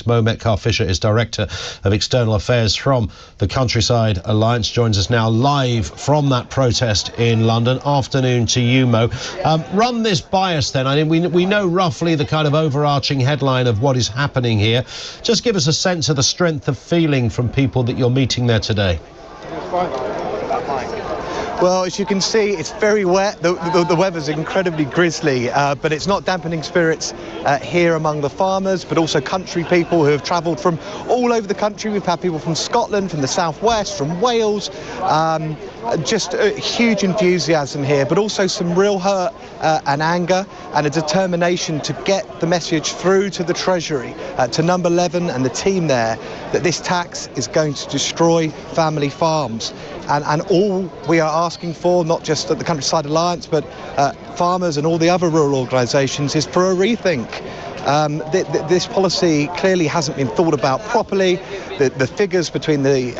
Metcalf-Fisher is Director of External Affairs from the Countryside Alliance, joins us now live from that protest in London. Afternoon to you, Mo. Run this by us then. I mean, we know roughly the kind of overarching headline of what is happening here. Just give us a sense of the strength of feeling from people that you're meeting there today. Well, as you can see, it's very wet. The weather's incredibly grisly, but it's not dampening spirits here among the farmers, but also country people who have travelled from all over the country. We've had people from Scotland, from the southwest, from Wales. Just a huge enthusiasm here, but also some real hurt and anger and a determination to get the message through to the Treasury, to Number 11 and the team there, that this tax is going to destroy family farms. And all we are asking for, not just at the Countryside Alliance, but farmers and all the other rural organisations, is for a rethink. This policy clearly hasn't been thought about properly. The figures between the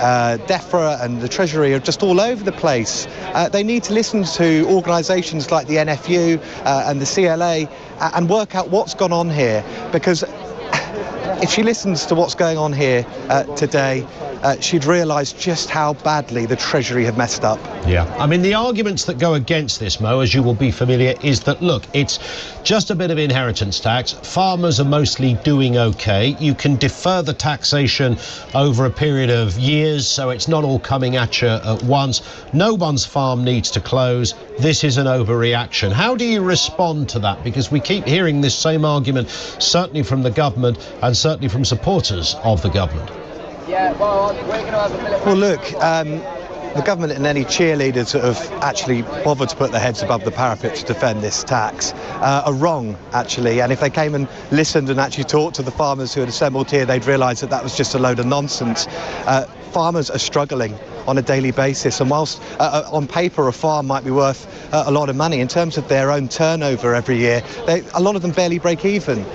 DEFRA and the Treasury are just all over the place. They need to listen to organisations like the NFU and the CLA and work out what's gone on here, because if she listens to what's going on here today, she'd realise just how badly the Treasury have messed up. Yeah, I mean, the arguments that go against this, Mo, as you will be familiar, is that, look, it's just a bit of inheritance tax. Farmers are mostly doing okay. You can defer the taxation over a period of years, so it's not all coming at you at once. No one's farm needs to close. This is an overreaction. How do you respond to that? Because we keep hearing this same argument, certainly from the government and certainly from supporters of the government. Well, look, the government and any cheerleaders that have actually bothered to put their heads above the parapet to defend this tax are wrong, actually. And if they came and listened and actually talked to the farmers who had assembled here, they'd realise that that was just a load of nonsense. Farmers are struggling on a daily basis, and whilst on paper a farm might be worth a lot of money, in terms of their own turnover every year, a lot of them barely break even.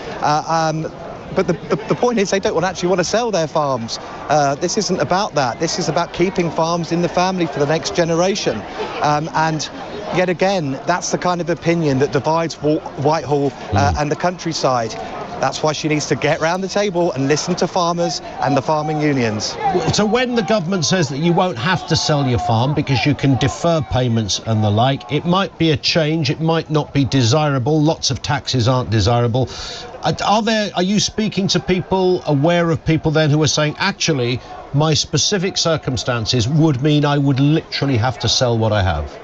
But the point is, they don't actually want to sell their farms. This isn't about that. This is about keeping farms in the family for the next generation. And yet again, that's the kind of opinion that divides Whitehall and the countryside. That's why she needs to get round the table and listen to farmers and the farming unions. So when the government says that you won't have to sell your farm because you can defer payments and the like, it might be a change, it might not be desirable. Lots of taxes aren't desirable. Are you speaking to people, aware of people then who are saying, actually, my specific circumstances would mean I would literally have to sell what I have?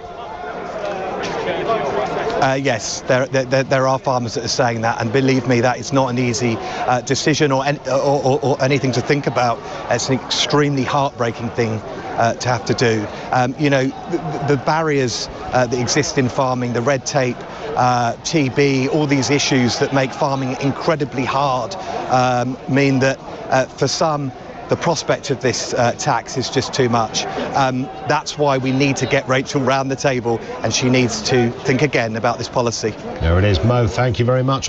Yes, there are farmers that are saying that, and believe me, that is not an easy decision or anything to think about. It's an extremely heartbreaking thing to have to do. You know, the barriers that exist in farming, the red tape, TB, all these issues that make farming incredibly hard mean that for some, the prospect of this tax is just too much. That's why we need to get Rachel round the table, and she needs to think again about this policy. There it is, Mo. Thank you very much.